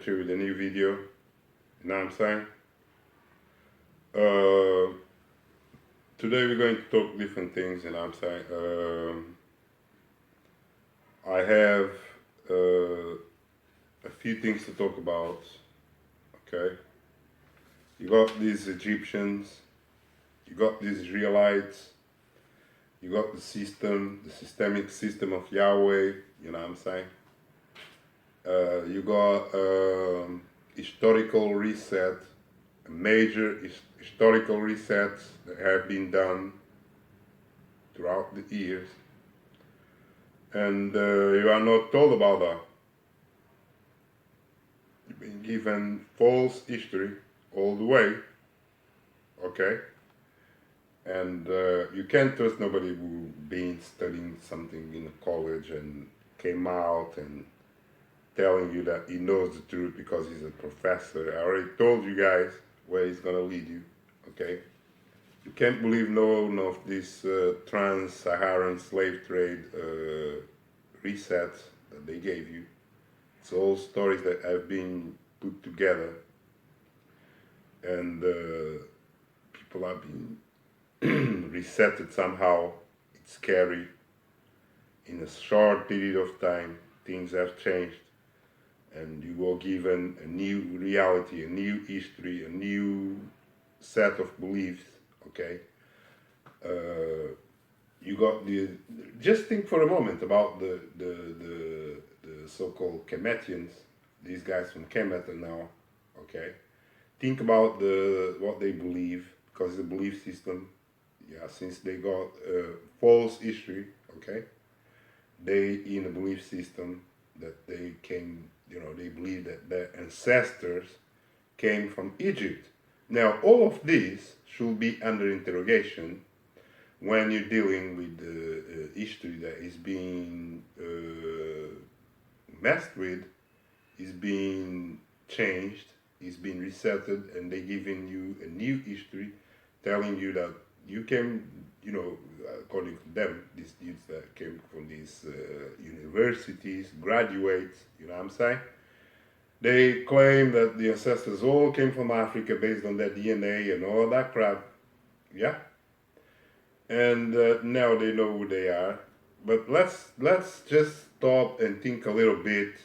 you with a new video. You know what I'm saying? Uh, Today we're going to talk different things. You know what I'm saying? I have a few things to talk about. Okay, you got these Egyptians, you got these Israelites, you got the systemic system of Yahweh. You know what I'm saying? You got historical reset, major historical resets that have been done throughout the years, and you are not told about that. You've been given false history all the way, okay? And you can't trust nobody who been studying something in a college and came out and telling you that he knows the truth because he's a professor. I already told you guys where he's gonna lead you, okay? You can't believe none of this trans-Saharan slave trade resets that they gave you. It's all stories that have been put together, and people have been resetted somehow. It's scary. In a short period of time, things have changed, and you were given a new reality, a new history, a new set of beliefs. Okay, you got the. Just think for a moment about the so-called Kemetians, these guys from Kemet now. Okay, think about what they believe, because the belief system. Yeah, since they got false history. Okay, they in a belief system that they came. They believe that their ancestors came from Egypt. Now, all of this should be under interrogation when you're dealing with the history that is being messed with, is being changed, is being resetted, and they're giving you a new history, telling you that you came, according to them, these youths that came from these universities, graduates, you know what I'm saying? They claim that the ancestors all came from Africa based on their DNA and all that crap. Yeah. And now they know who they are. But let's just stop and think a little bit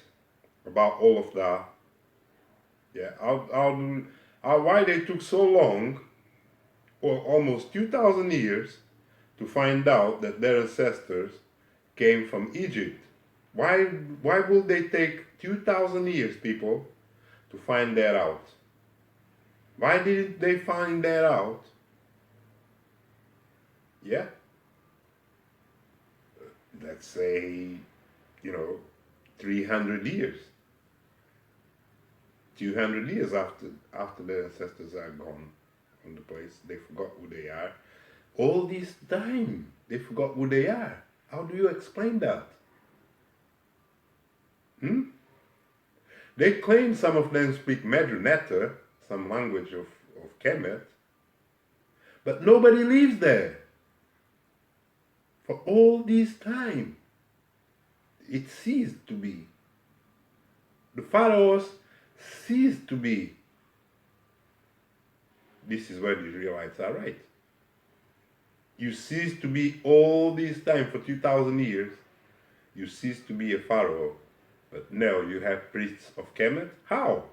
about all of that. Yeah. Why they took so long, or almost 2,000 years, to find out that their ancestors came from Egypt. Why would they take 2,000 years, people, to find that out? Why didn't they find that out? Yeah? Let's say, 300 years. 200 years after their ancestors are gone from the place. They forgot who they are. All this time, they forgot who they are. How do you explain that? They claim some of them speak Medruneta, some language of Kemet, but nobody lives there. For all this time, it ceased to be. The pharaohs ceased to be. This is where the Israelites are right. You cease to be all this time for 2,000 years. You cease to be a pharaoh. But now you have priests of Kemet? How?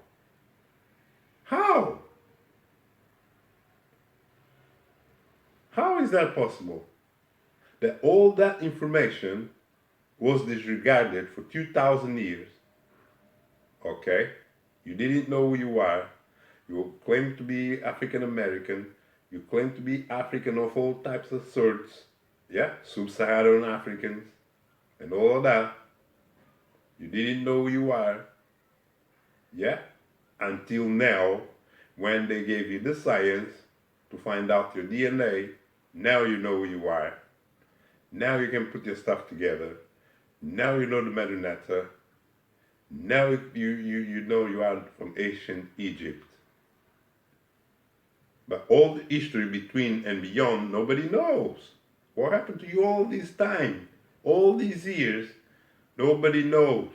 How? How is that possible? That all that information was disregarded for 2,000 years. Okay? You didn't know who you are. You claim to be African American. You claim to be African of all types of sorts. Yeah? Sub-Saharan Africans. And all of that. You didn't know who you are. Yeah? Until now, when they gave you the science to find out your DNA, now you know who you are. Now you can put your stuff together. Now you know the Medunata. Now you know you are from ancient Egypt. But all the history between and beyond, nobody knows. What happened to you all this time? All these years, nobody knows.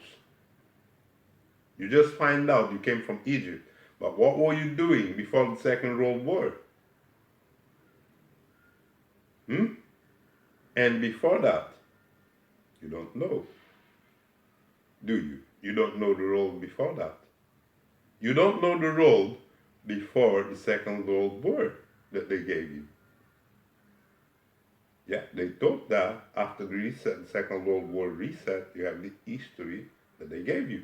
You just find out you came from Egypt. But what were you doing before the Second World War? Hmm? And before that, you don't know, do you? You don't know the road before that. You don't know the road before the Second World War that they gave you. Yeah, they thought that after the reset, the Second World War reset, you have the history that they gave you.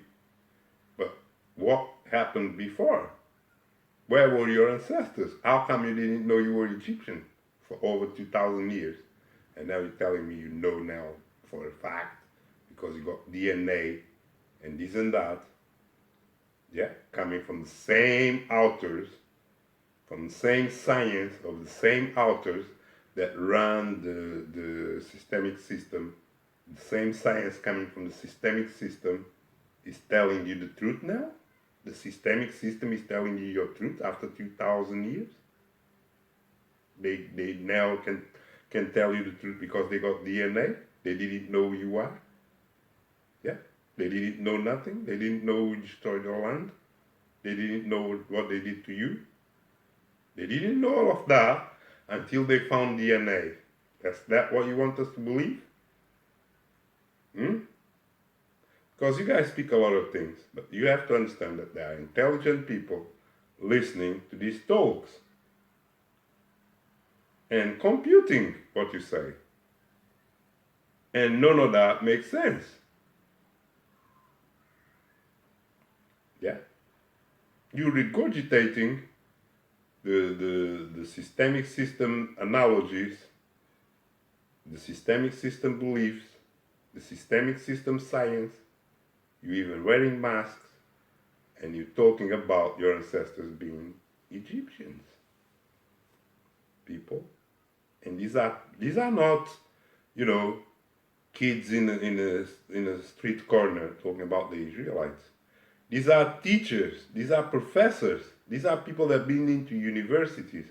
But what happened before? Where were your ancestors? How come you didn't know you were Egyptian for over 2,000 years? And now you're telling me you know now for a fact because you got DNA and this and that. Yeah, coming from the same authors, from the same science of the same authors that run the systemic system. The same science coming from the systemic system is telling you the truth now. The systemic system is telling you your truth after 2,000 years. They now can tell you the truth because they got DNA. They didn't know who you are. Yeah. They didn't know nothing. They didn't know who destroyed your land. They didn't know what they did to you. They didn't know all of that until they found DNA. Is that what you want us to believe? Because you guys speak a lot of things, but you have to understand that there are intelligent people listening to these talks and computing what you say. And none of that makes sense. Yeah? You're regurgitating the systemic system analogies, the systemic system beliefs, the systemic system science. You're even wearing masks, and you're talking about your ancestors being Egyptians. People. And these are not, you know, kids in a street corner talking about the Israelites. These are teachers, these are professors, these are people that have been into universities,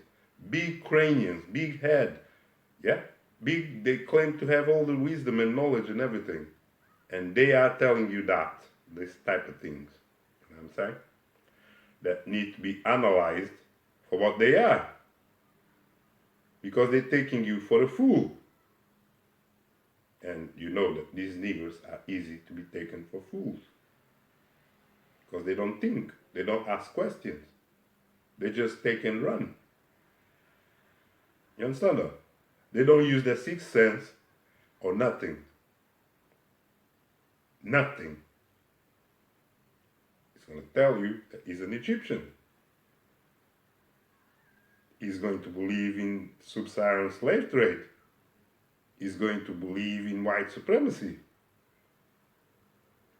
big craniums, big head, yeah? Big, they claim to have all the wisdom and knowledge and everything. And they are telling you that, this type of things, you know what I'm saying? That need to be analyzed for what they are. Because they're taking you for a fool. And you know that these niggers are easy to be taken for fools. Because they don't think, they don't ask questions. They just take and run. You understand that? They don't use their sixth sense or nothing. Nothing. It's going to tell you that he's an Egyptian. He's going to believe in sub-Saharan slave trade. He's going to believe in white supremacy.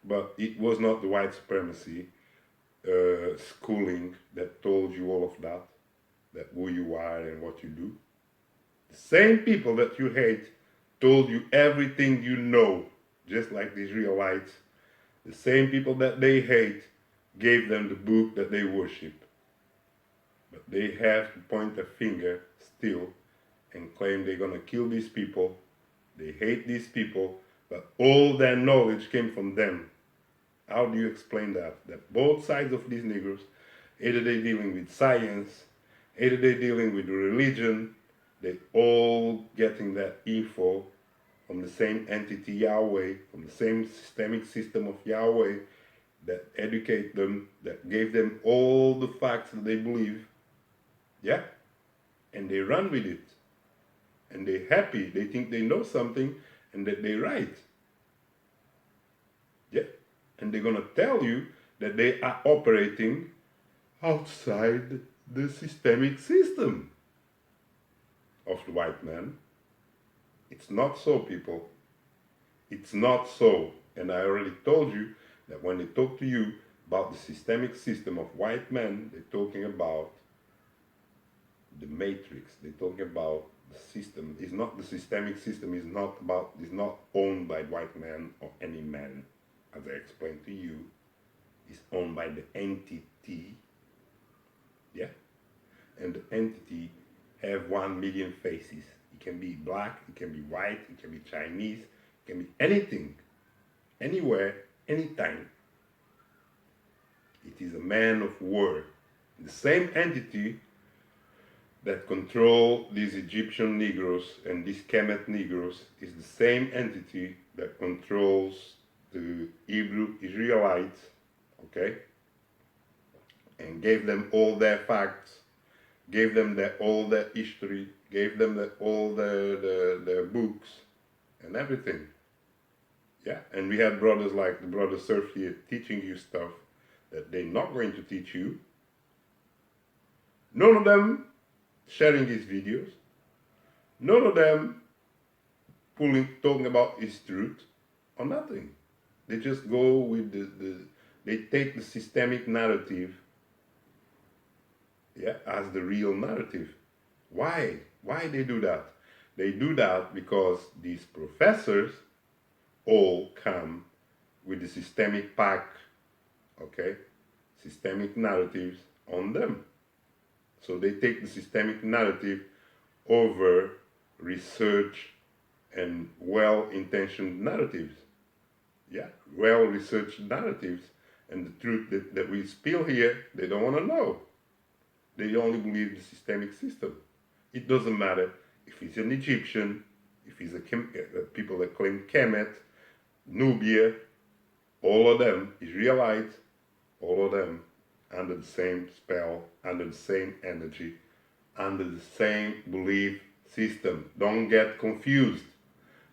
But it was not the white supremacy schooling that told you all of that who you are and what you do. The same people that you hate told you everything you know, just like the Israelites. The same people that they hate gave them the book that they worship. But they have to point a finger still and claim they're going to kill these people. They hate these people, but all their knowledge came from them. How do you explain that? That both sides of these niggers, either they're dealing with science, either they're dealing with religion, they all getting that info from the same entity Yahweh, from the same systemic system of Yahweh that educate them, that gave them all the facts that they believe. Yeah? And they run with it. And they're happy. They think they know something and that they're right. Yeah? And they're going to tell you that they are operating outside the systemic system of the white man. It's not so, people. It's not so. And I already told you that when they talk to you about the systemic system of white men, they're talking about the matrix. They're talking about the system. It's not the systemic system. Is not owned by white man or any man. As I explained to you, it's owned by the entity. Yeah? And the entity have 1 million faces. It can be black, it can be white, it can be Chinese, it can be anything, anywhere, anytime. It is a man of war. The same entity that control these Egyptian Negroes and these Kemet Negroes is the same entity that controls the Hebrew Israelites, okay? And gave them all their facts, gave them all their history, gave them all their books and everything. Yeah, and we had brothers like the brother Surf here teaching you stuff that they're not going to teach you. None of them sharing his videos. None of them talking about his truth or nothing. They just go with they take the systemic narrative, yeah, as the real narrative. Why? Why they do that? They do that because these professors all come with the systemic pack, okay, systemic narratives on them. So they take the systemic narrative over research and well-intentioned narratives. Yeah, well-researched narratives. And the truth that we spill here, they don't want to know. They only believe the systemic system. It doesn't matter if he's an Egyptian, if he's people that claim Kemet, Nubia, all of them, Israelites, all of them under the same spell, under the same energy, under the same belief system. Don't get confused.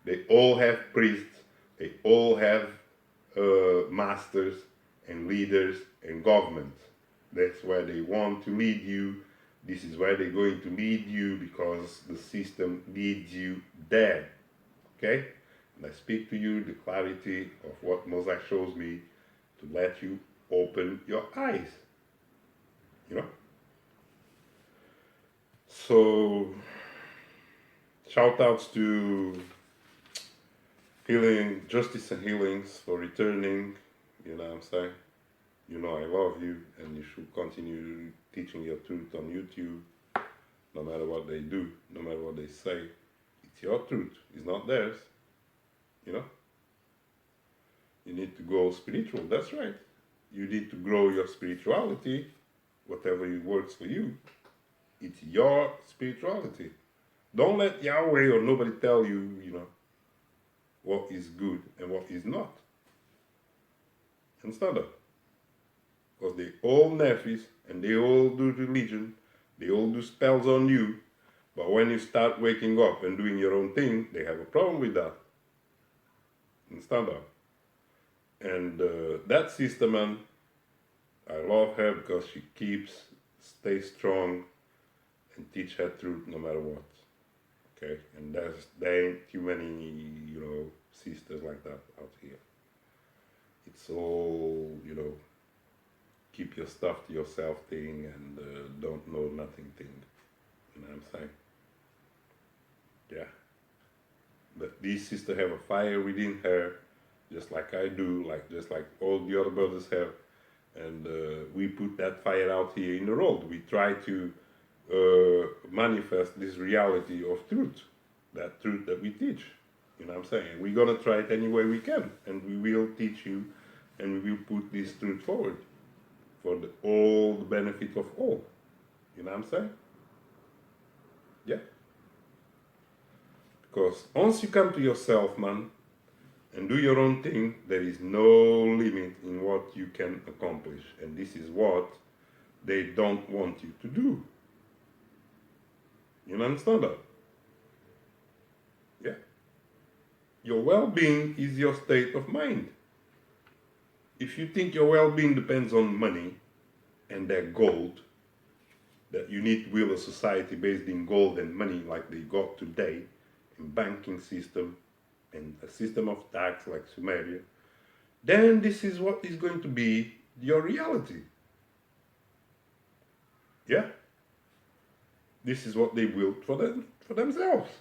They all have priests, they all have masters and leaders and governments. That's where they want to lead you. This is where they're going to lead you because the system leads you there. Okay? And I speak to you the clarity of what Mosaic shows me to let you open your eyes. You know? So, shout outs to Healing, Justice and Healings for returning. You know what I'm saying? You know I love you and you should continue teaching your truth on YouTube. No matter what they do, no matter what they say. It's your truth. It's not theirs. You know? You need to go spiritual. That's right. You need to grow your spirituality. Whatever works for you. It's your spirituality. Don't let Yahweh or nobody tell you, you know, what is good and what is not. Understand that? Because they all Nefis and they all do religion. They all do spells on you. But when you start waking up and doing your own thing, they have a problem with that. Understand that? And that sister, man, I love her because she stays strong and teach her truth no matter what. Okay? And there ain't too many, you know, sisters like that out here. It's all, you know, keep your stuff to yourself thing and don't know nothing thing. You know what I'm saying? Yeah. But this sister have a fire within her, just like I do, just like all the other brothers have. And we put that fire out here in the world. We try to manifest this reality of truth, that truth that we teach. You know what I'm saying? We're going to try it any way we can. And we will teach you and we will put this truth forward for all the benefit of all. You know what I'm saying? Yeah. Because once you come to yourself, man, and do your own thing, there is no limit in what you can accomplish. And this is what they don't want you to do. You understand that? Yeah. Your well-being is your state of mind. If you think your well-being depends on money and that gold, that you need to build a society based in gold and money like they got today, in banking system, and a system of tax like Sumeria, then this is what is going to be your reality. Yeah? This is what they built for themselves.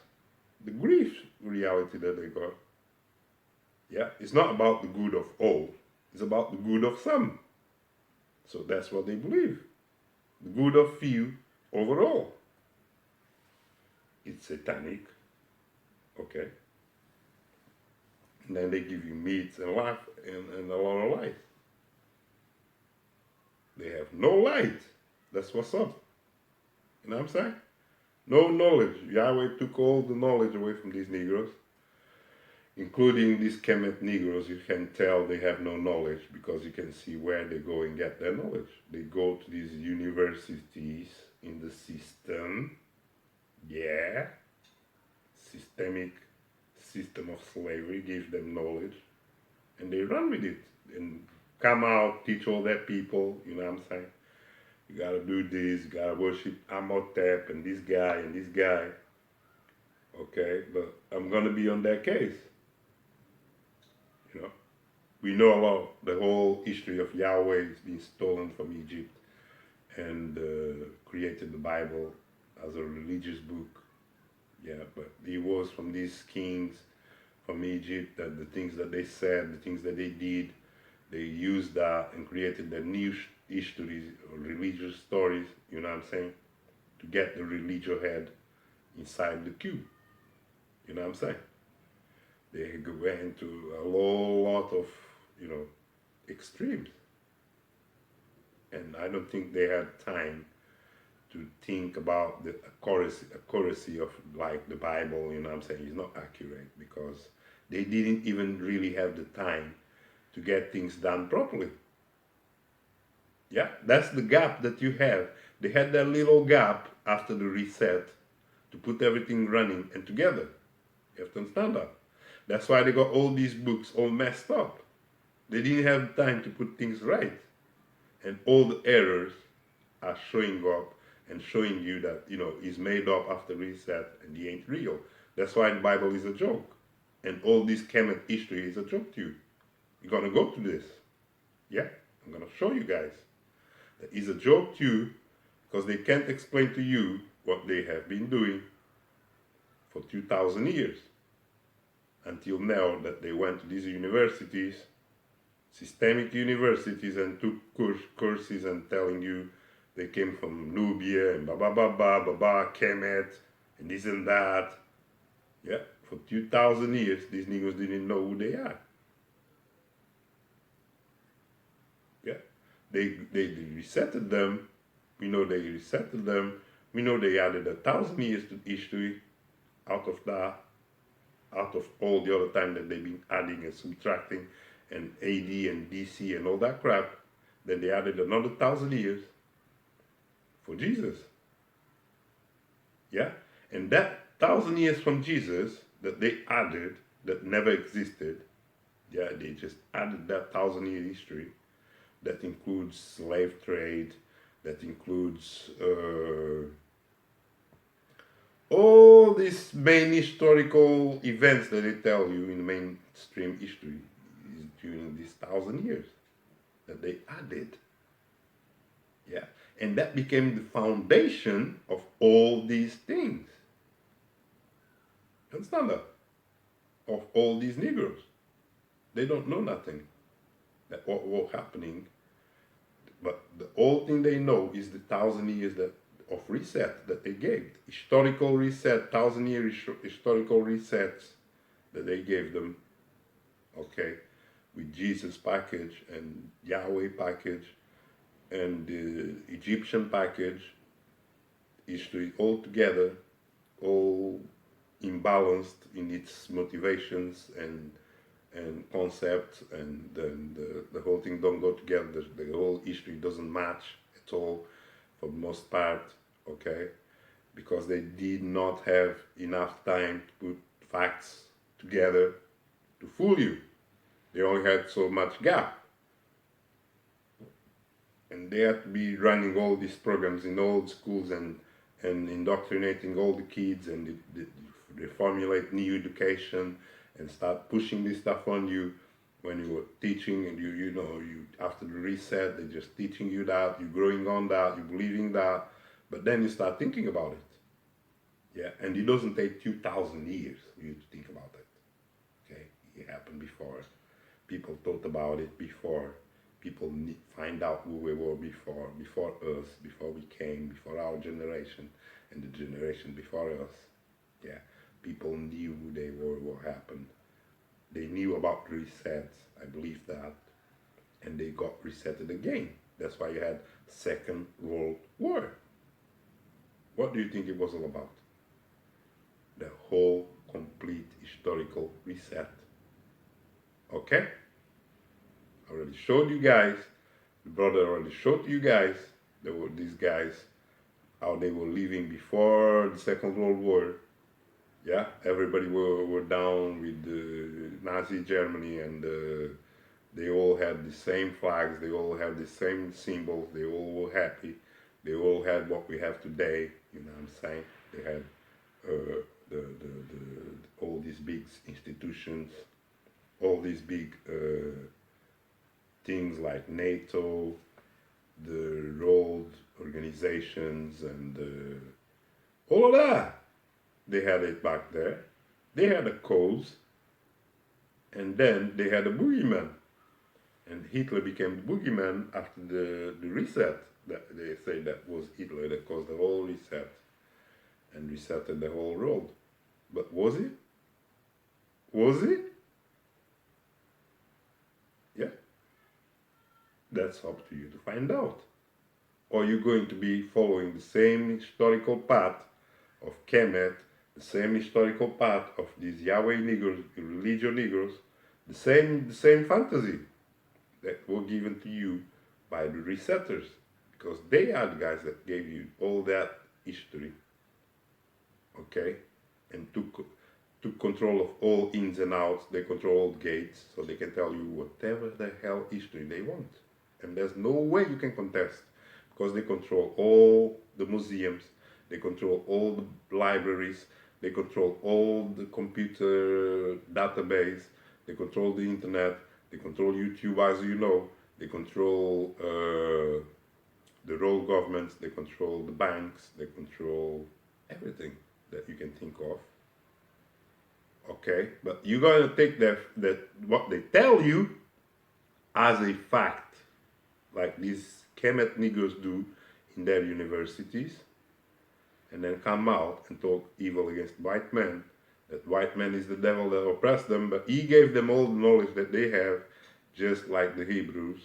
The grief reality that they got. Yeah? It's not about the good of all. It's about the good of some. So that's what they believe. The good of few overall. It's satanic. Okay? And then they give you meats and life and a lot of life. They have no light. That's what's up. You know what I'm saying? No knowledge. Yahweh took all the knowledge away from these Negroes, including these Kemet Negroes. You can tell they have no knowledge because you can see where they go and get their knowledge. They go to these universities in the system. Yeah. Systemic system of slavery gives them knowledge, and they run with it and come out, teach all their people. You know what I'm saying? You gotta do this, you gotta worship Amotep and this guy and this guy. Okay, but I'm gonna be on their case. You know, we know about the whole history of Yahweh is being stolen from Egypt and created the Bible as a religious book. Yeah, but it was from these kings from Egypt that the things that they said, the things that they did, they used that and created the new histories or religious stories, you know what I'm saying, to get the religious head inside the cube. You know what I'm saying? They went into a whole lot of, extremes. And I don't think they had time to think about the accuracy of like the Bible, you know what I'm saying, is not accurate because they didn't even really have the time to get things done properly. Yeah, that's the gap that you have. They had that little gap after the reset to put everything running and together. You have to understand that. That's why they got all these books all messed up. They didn't have time to put things right. And all the errors are showing up and showing you that, is made up after reset and he ain't real. That's why the Bible is a joke. And all this Kemet history is a joke to you. You're going to go to this. Yeah, I'm going to show you guys. That is a joke to you because they can't explain to you what they have been doing for 2,000 years. Until now that they went to these universities, systemic universities, and took courses and telling you they came from Nubia and Kemet, and this and that. Yeah, for 2,000 years, these niggas didn't know who they are. Yeah, they resetted them. We know they resetted them. We know they added 1,000 years to history out of that, out of all the other time that they've been adding and subtracting and AD and DC and all that crap. Then they added another 1,000 years for Jesus. Yeah, and that 1,000 years from Jesus that they added that never existed. Yeah, they just added that 1,000-year history that includes slave trade, that includes all these main historical events that they tell you in mainstream history is during these 1,000 years that they added. Yeah, and that became the foundation of all these things. Understand that? Of all these Negroes. They don't know nothing that what was happening, but the only thing they know is the 1,000 years of reset that they gave. Historical reset, 1,000-year historical resets that they gave them, okay, with Jesus package and Yahweh package and the Egyptian package, history all together, all imbalanced in its motivations and concepts, and then the whole thing don't go together. The whole history doesn't match at all for the most part, okay, because they did not have enough time to put facts together to fool you. They only had so much gap, and they had to be running all these programs in all the schools and indoctrinating all the kids, and they formulate new education and start pushing this stuff on you when you were teaching, and you after the reset, they're just teaching you that, you're growing on that, you're believing that, but then you start thinking about it. Yeah, and it doesn't take 2,000 years for you to think about it. Okay, it happened before. People thought about it before. People find out who we were before us, before we came, before our generation, and the generation before us. Yeah, people knew who they were, what happened. They knew about resets, I believe that, and they got resetted again. That's why you had Second World War. What do you think it was all about? The whole complete historical reset. Okay? I already showed you guys, the brother already showed you guys, there were these guys, how they were living before the Second World War. Yeah, everybody were down with the Nazi Germany, and they all had the same flags, they all had the same symbols, they all were happy, they all had what we have today, you know what I'm saying? They had all these big institutions, all these big things like NATO, the road organizations, and all of that. They had it back there. They had a cause, and then they had a boogeyman. And Hitler became the boogeyman after the reset. That they say that was Hitler that caused the whole reset and resetted the whole world. But was it? Was it? Yeah. That's up to you to find out. Or you're going to be following the same historical path of Kemet, the same historical path of these Yahweh niggers, religious niggers, the same fantasy that were given to you by the resetters, because they are the guys that gave you all that history, okay, and took control of all ins and outs. They control all gates, so they can tell you whatever the hell history they want, and there's no way you can contest, because they control all the museums, they control all the libraries, they control all the computer database, they control the internet, they control YouTube, as you know, they control the road governments, they control the banks, they control everything that you can think of. Okay, but you gotta take that what they tell you as a fact, like these Kemet niggers do in their universities, and then come out and talk evil against white men, that white man is the devil that oppressed them, but he gave them all the knowledge that they have, just like the Hebrews,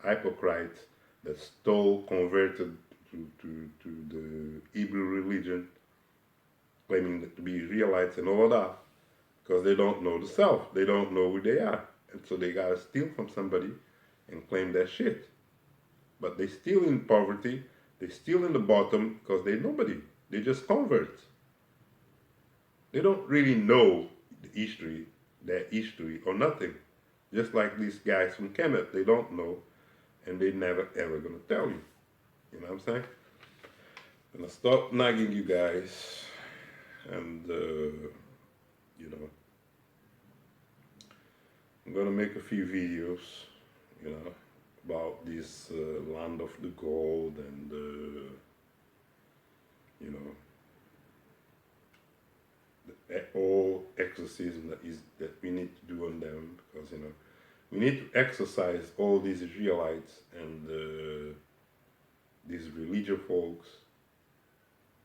hypocrites that stole, converted to the Hebrew religion, claiming to be Israelites and all of that, because they don't know the self, they don't know who they are, and so they gotta steal from somebody and claim that shit. But they still in poverty, they still in the bottom, because they're nobody, they just converts. They don't really know the history, their history, or nothing. Just like these guys from Kemet, they don't know, and they never ever gonna tell you. You know what I'm saying? I'm gonna stop nagging you guys, and you know, I'm gonna make a few videos, you know, about this land of the gold, and you know, all exorcism that we need to do on them, because you know, we need to exorcise all these Israelites and these religious folks,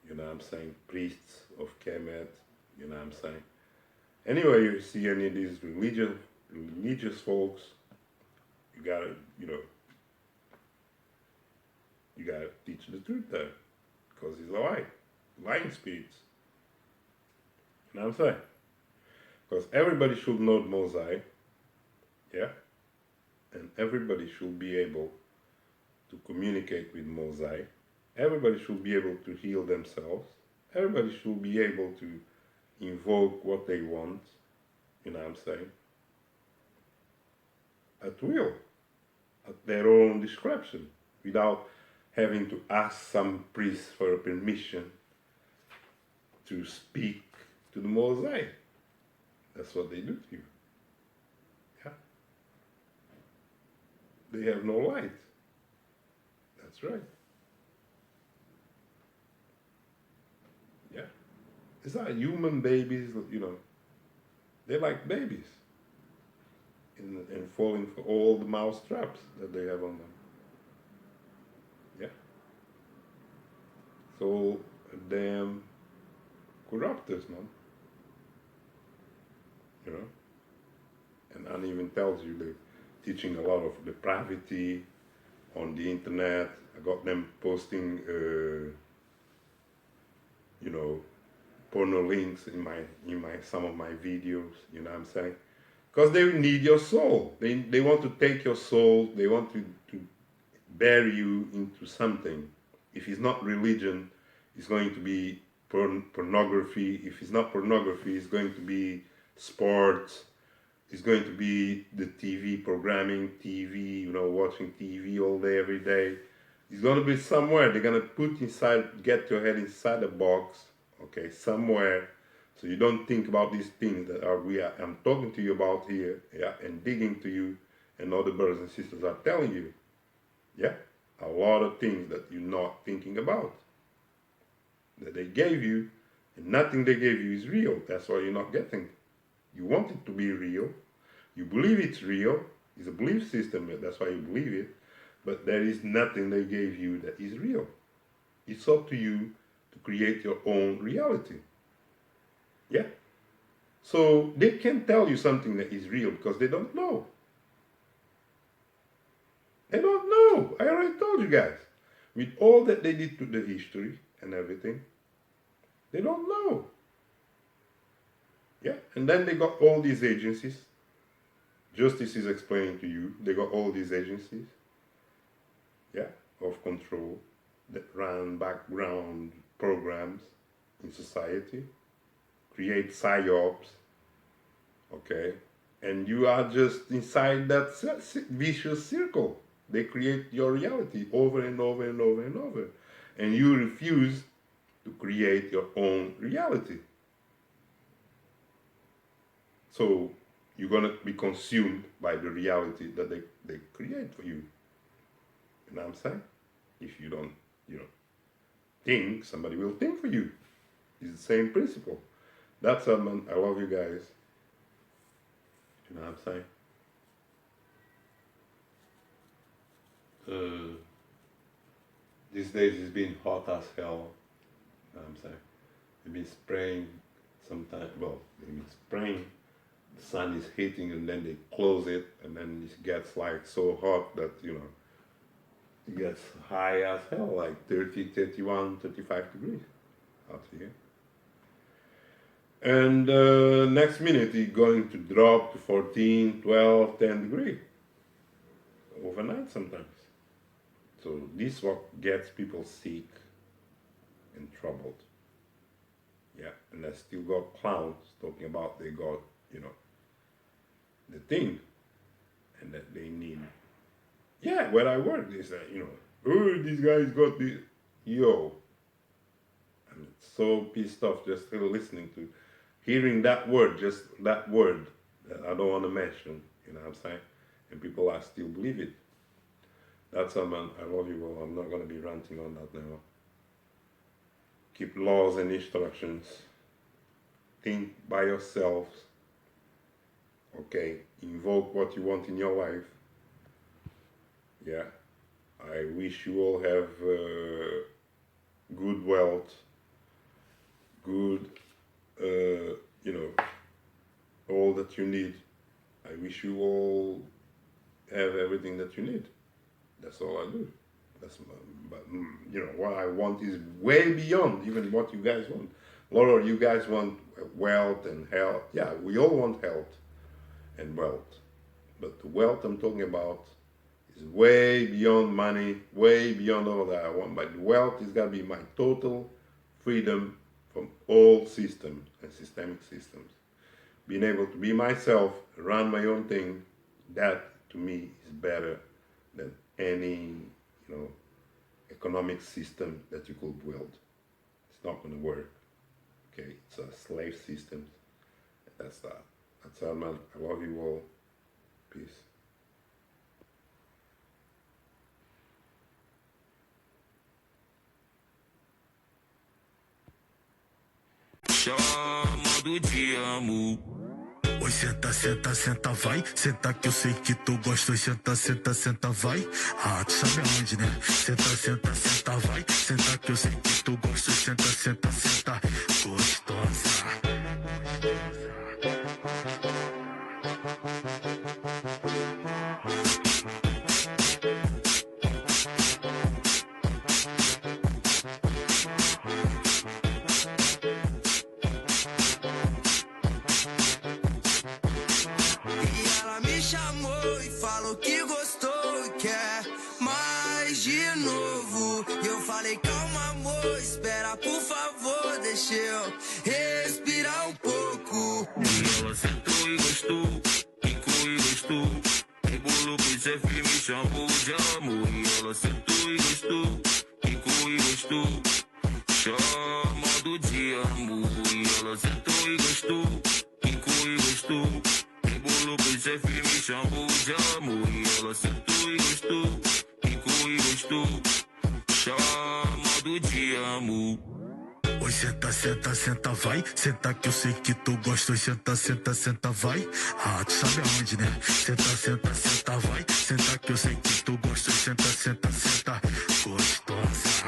you know what I'm saying, priests of Kemet, you know what I'm saying. Anyway, you see any of these religious folks, you gotta, you know, you gotta teach the truth there, because he's a lying spirits. You know what I'm saying? Because everybody should know the Mosai, yeah? And everybody should be able to communicate with Mosai. Everybody should be able to heal themselves. Everybody should be able to invoke what they want, you know what I'm saying? At will, at their own discretion, without having to ask some priest for a permission to speak to the Mosai. That's what they do to you. Yeah? They have no light. That's right. Yeah. It's not human babies, you know. They're like babies. And falling for all the mouse traps that they have on them. Yeah. So damn corruptors, man. You know? And Anne even tells you they're teaching a lot of depravity on the internet. I got them posting, you know, porno links in my some of my videos. You know what I'm saying? Because they need your soul. They want to take your soul. They want to bury you into something. If it's not religion, it's going to be pornography. If it's not pornography, it's going to be sports. It's going to be the TV programming, TV, you know, watching TV all day, every day. It's going to be somewhere. They're going to put inside, get your head inside a box, okay, somewhere, so you don't think about these things that I'm talking to you about here, yeah, and digging to you, and other brothers and sisters are telling you, yeah, a lot of things that you're not thinking about, that they gave you, and nothing they gave you is real. That's why you're not getting. You want it to be real. You believe it's real. It's a belief system. That's why you believe it. But there is nothing they gave you that is real. It's up to you to create your own reality. Yeah. So they can tell you something that is real because they don't know. They don't know. I already told you guys. With all that they did to the history and everything, they don't know. Yeah, and then they got all these agencies. Justice is explaining to you. They got all these agencies, yeah, of control that run background programs in society, create psyops, okay, and you are just inside that vicious circle. They create your reality over and over and over and over, and you refuse to create your own reality. So you're going to be consumed by the reality that they create for you. You know what I'm saying? If you don't, think, somebody will think for you. It's the same principle. That's how, man, I love you guys. You know what I'm saying? These days it's been hot as hell. You know what I'm saying? They've been spraying sometimes, they've been spraying. The sun is hitting and then they close it and then it gets like so hot that, it gets high as hell, like 30, 31, 35 degrees out here. And next minute it's going to drop to 14, 12, 10 degrees. Overnight sometimes. So this is what gets people sick and troubled. Yeah, and I still got clowns talking about they got, the thing, and that they need. Yeah, where I work, they say, oh, these guys got this. Yo, I'm so pissed off just still listening to, hearing that word, just that word that I don't want to mention, you know what I'm saying? And people are still believe it. That's how, man, I love you all. I'm not going to be ranting on that now. Keep laws and instructions. Think by yourselves. Okay, invoke what you want in your life. Yeah, I wish you all have good wealth, good, all that you need. I wish you all have everything that you need. That's all I do. But what I want is way beyond even what you guys want. A lot of you guys want wealth and health. Yeah, we all want health and wealth, but the wealth I'm talking about is way beyond money, way beyond all that I want. But the wealth is gonna be my total freedom from all systems and systemic systems. Being able to be myself, run my own thing, that to me is better than any, economic system that you could build. It's not gonna work. Okay, it's a slave system. That's that. That's all, man. I love you all. Peace. Chama do te amo. Oi, senta, senta, senta, vai. Senta que eu sei que tu gosta. Oi, senta, senta, senta, vai. Ah, tu sabe aonde, né? Senta, senta, senta, vai. Senta que eu sei que tu gosta. Senta, senta, senta, gostosa. amor, espera por favor, deixa eu respirar um pouco. E ela sentou e gostou, ficou e gostou. Rebolou pro chefe, me chamou de amor. E ela sentou e gostou, ficou e gostou. Chamado de amor. E ela sentou e gostou, ficou e gostou. Rebolou pro chefe, me chamou de amor. E ela sentou e gostou, ficou e gostou. Chamado de amor. Oi, senta, senta, senta, vai. Senta que eu sei que tu gosta. Oi, senta, senta, senta, vai. Ah, tu sabe aonde, né? Senta, senta, senta, vai. Senta que eu sei que tu gosta. Oi, senta, senta, senta, gostosa.